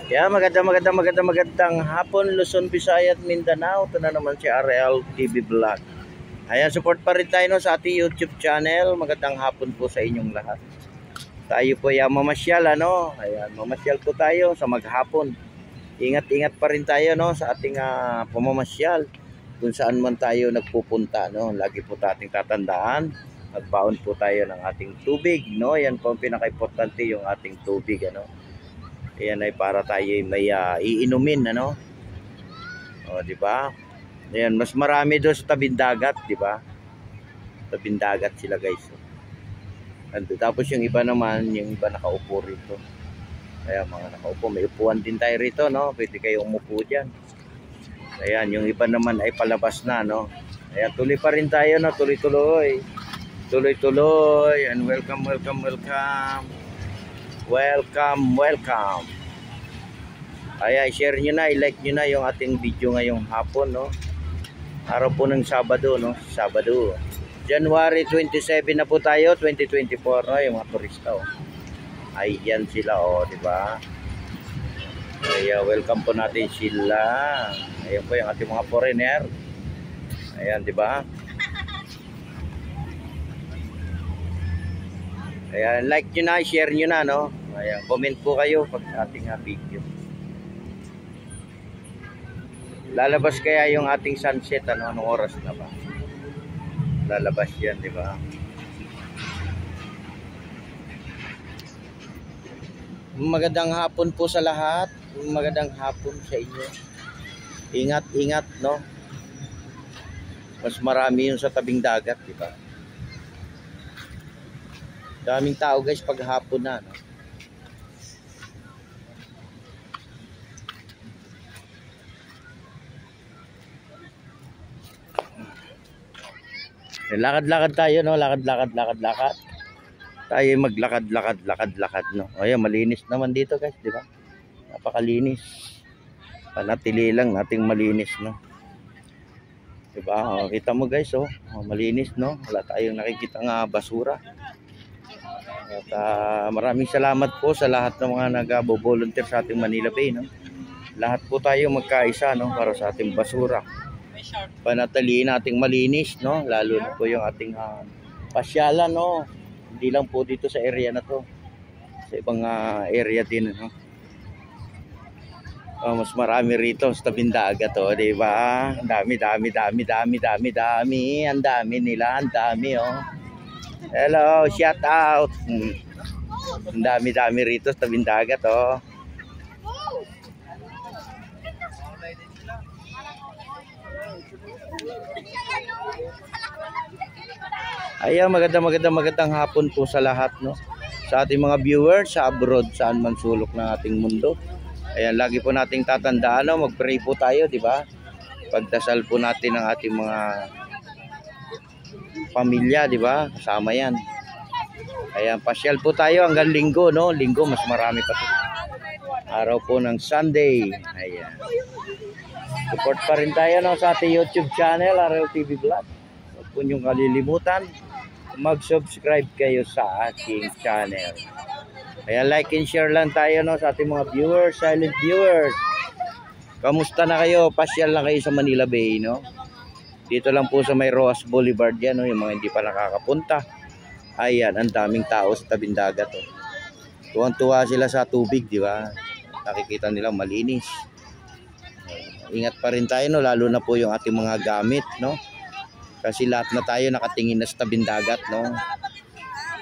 Magandang hapon Luzon, Visayas at Mindanao. Ito na naman si RL TV Vlog. Ayan, support pa rin tayo sa ating YouTube channel. Magandang hapon po sa inyong lahat. Tayo po ay mamasyal, Ayan, mamasyal po tayo sa maghapon. Ingat-ingat pa rin tayo sa ating pamamasyal. Kung saan man tayo nagpupunta, Lagi po ating tatandaan. Magbaon po tayo ng ating tubig, Yan po ang pinaka-importante, yung ating tubig, Ayan ay para tayo may iinumin, O, di ba? Ayan, mas marami doon sa tabing dagat, di ba? Tabing dagat sila, guys. Tapos yung iba naman, yung iba nakaupo rito. Kaya mga nakaupo, may upuan din tayo rito, Pwede kayo umupo diyan. Ayan, yung iba naman ay palabas na, Ayan, tuloy pa rin tayo, tuloy-tuloy. Tuloy-tuloy and welcome. Welcome. Ayan, share nyo na, i-like nyo na yung ating video ngayong hapon, Araw po ng Sabado, Sabado. January 27 na po tayo, 2024, yung mga turista, Ayan sila, di ba? Ayan, welcome po natin sila. Ayan po yung ating mga foreigner. Ayan, di ba? Ayan, like nyo na, share nyo na, Ayan, comment po kayo pag ating video. Lalabas kaya yung ating sunset, anong oras na ba? Lalabas yan, di ba? Magandang hapon po sa lahat. Magandang hapon sa inyo. Ingat, Mas marami yung sa tabing dagat, di ba? Daming tao, guys, pag hapon na, Lakad-lakad tayo, Lakad. Tayo maglakad, Ayan, malinis naman dito, guys, di ba? Napakalinis. Panatili lang nating malinis, Di ba? Kita mo, guys, malinis, Wala tayong nakikita nga basura. At maraming salamat po sa lahat ng mga nag-volunteer sa ating Manila Bay, Lahat po tayo magkaisa, para sa ating basura. Panatiliin nating malinis, Lalo na po yung ating pasyalan, Hindi lang po dito sa area na to. Sa ibang area din, mas marami rito sa tabing dagat, di ba? Ang dami. Ang dami nila, Hello, shout out. Ang dami rito sa tabing dagat, Ayan, magandang hapon po sa lahat, Sa ating mga viewers sa abroad, saan man sulok ng ating mundo. Ayan, lagi po nating tatandaan, mag-pray po tayo, di ba? Pagdasal po natin ang ating mga pamilya, di ba? Kasama yan. Ayan, pasyal po tayo hanggang linggo, Linggo, mas marami pa po. Araw po ng Sunday. Ayan. Support pa rin tayo, sa ating YouTube channel, RL TV Vlog. Huwag po niyong kalilimutan. Mag-subscribe kayo sa ating channel. Ayan, like and share lang tayo, sa ating mga viewers, silent viewers. Kamusta na kayo? Pasyal lang kayo sa Manila Bay, Dito lang po sa may Roas Boulevard yan, yung mga hindi pa nakakapunta. Ayan, ang daming tao sa tabing dagat, Tuwang-tuwa sila sa tubig, di ba? Nakikita nila malinis. Ingat pa rin tayo, lalo na po yung ating mga gamit, Kasi lahat na tayo nakatingin na sa tabing dagat,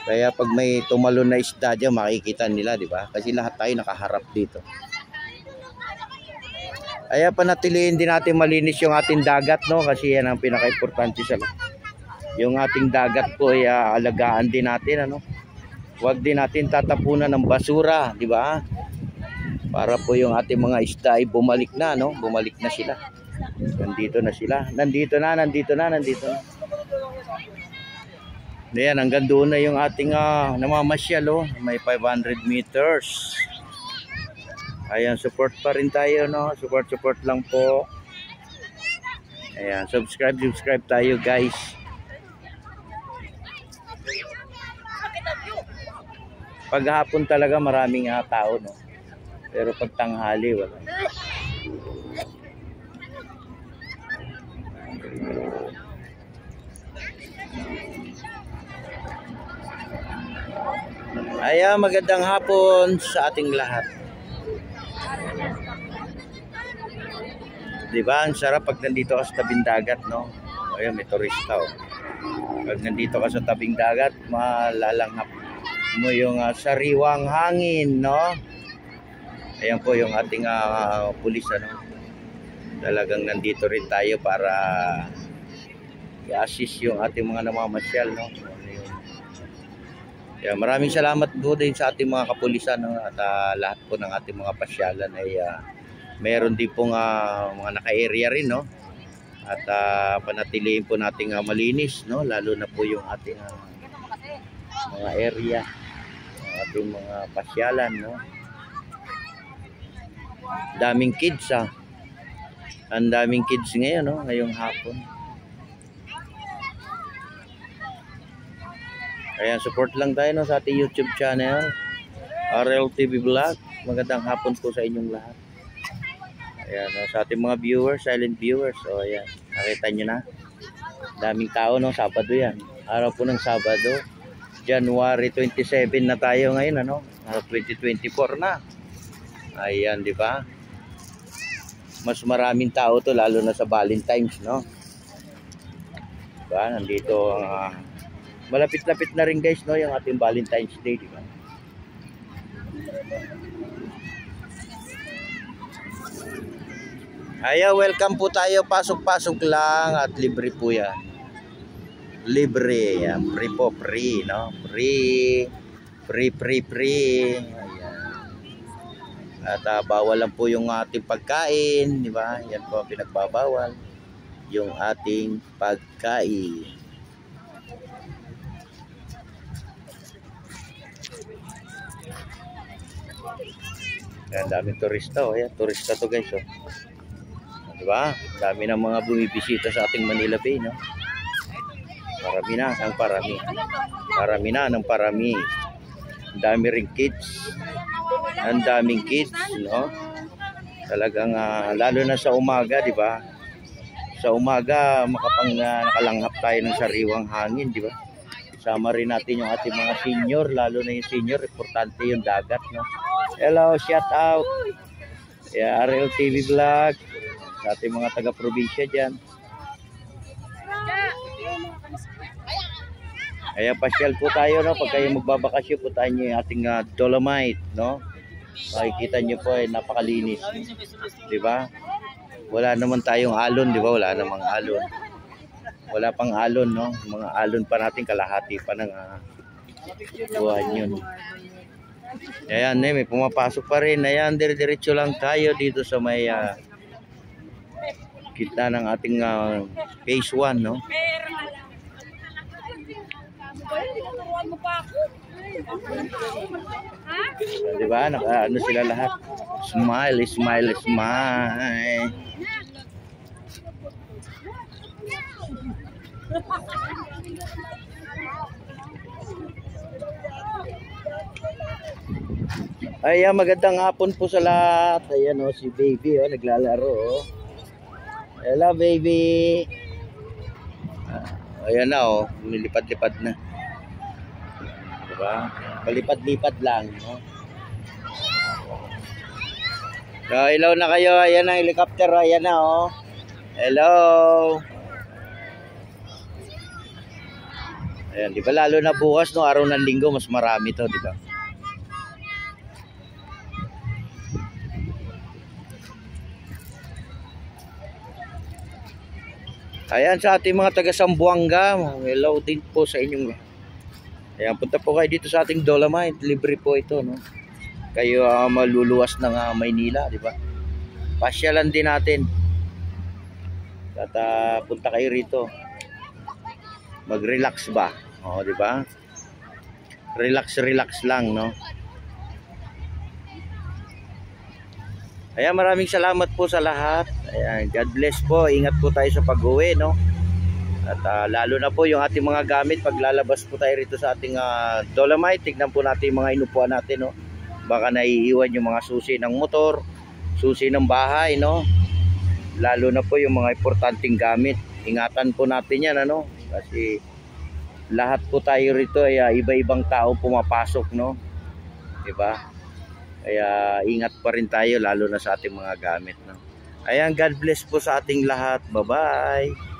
Kaya pag may tumalon na isda dyan, makikita nila, di ba? Kasi lahat tayo nakaharap dito. Kaya panatiliin din natin malinis yung ating dagat, Kasi yan ang pinaka-importante sa yung ating dagat po ay alagaan din natin, Huwag din natin tatapunan ng basura, di ba? Para po yung ating mga isda ay bumalik na, Bumalik na sila. Nandito na sila. Nandito na. Ayan, hanggang doon na yung ating namamasyal, May 500 meters. Ayan, support pa rin tayo, Support lang po. Ayan, subscribe tayo, guys. Paghapon talaga maraming tao, Pero pag tanghali, wala. Ayan, magandang hapon sa ating lahat. Diba, ang sarap pag nandito ka sa tabing dagat, no? Ayan, may turista, oh. Pag nandito ka sa tabing dagat, malalanghap mo yung sariwang hangin, no? Ayan po yung ating pulis, ano? Talagang nandito rin tayo para i-assist yung ating mga namamasyal, no? Kaya maraming salamat po din sa ating mga kapulisan, no? At lahat po ng ating mga pasyalan ay meron din pong mga naka-area rin, no? At panatilihin po nating malinis, no? Lalo na po yung ating mga area, ating mga pasyalan, no? Daming kids, ang daming kids ngayon, no? Ngayong hapon. Kaya support lang tayo, no, sa ating YouTube channel, RL TV Vlog. Magandang hapon po sa inyong lahat. Ayan, sa ating mga viewers, silent viewers. O ayan, nakita nyo na. Daming tao, no? Sabado yan. Araw po ng Sabado. January 27 na tayo ngayon, ano? 2024 na. Ayan, di ba? Mas maraming tao to, lalo na sa Valentine's, no? Diba? Nandito ang malapit-lapit na rin, guys, no? Yung ating Valentine's Day, di ba? Ayan, welcome po tayo. Pasok-pasok lang at libre po yan. Libre. Yan. Free po, free, no? Free. Ayan. At bawal lang po yung ating pagkain, di ba? Yan po ang pinagbabawal. Yung ating pagkain. Ayan, daming turista, oh. Ayan, turista to, guys, oh. Diba? Dami ng mga bumibisita sa ating Manila Bay, no? Parami na, ang parami. Parami na ng parami. Ang dami ring kids. Ang daming kids, no? Talagang lalo na sa umaga, di ba? Sa umaga nakalanghap tayo ng sariwang hangin, di ba? Sama rin natin yung ating mga senior, lalo na yung senior, importante yung dagat, no? Hello, shout out. Yeah, RL TV Vlog. Sa ating mga taga-probinsya dyan. Kaya pasyal po tayo, no? Pag kayo magbabakasyon po tayo yung ating Dolomite, no? Makikita nyo po ay napakalinis, diba? Wala naman tayong alon, diba? Wala namang alon. Wala pang alon, no? Mga alon pa natin, kalahati pa ng buwan yun. Ayan, may pumapasok pa rin. Ayan, dire-diretso lang tayo dito sa may kita ng ating phase 1, no? Diba? Ano sila lahat? Smile, smile, smile. Ayan, magandang hapon po sa lahat. Ayan, oh, si baby, oh, naglalaro, oh. Hello, baby. Ayan na, oh. Nilipad-lipad na. Diba? Palipad-lipad lang, no? So, hello na kayo. Ayan ang helicopter. Ayan na, oh. Hello. Ayan, di ba? Lalo na bukas, no? Araw ng linggo, mas marami to, di ba? Ayan, sa ating mga taga Sambuanga, hello din po sa inyong. Ayan, punta po kayo dito sa ating Dolomite. Libre po ito, no? Kayo maluluwas ng Maynila, di ba? Pasyalan din natin. At punta kayo rito. Mag-relax ba? O, di ba? Relax lang, no? Ayan, maraming salamat po sa lahat. Ayan, God bless po. Ingat po tayo sa pag-uwi, no? At lalo na po yung ating mga gamit. Paglalabas po tayo rito sa ating Dolomite, tignan po natin yung mga inupuan natin, no? Baka naiiwan yung mga susi ng motor, susi ng bahay, no? Lalo na po yung mga importanteng gamit. Ingatan po natin yan, ano? Kasi lahat po tayo rito ay iba-ibang tao pumapasok, no? Diba? Kaya ingat pa rin tayo lalo na sa ating mga gamit, no? Ayan, God bless po sa ating lahat. Bye-bye.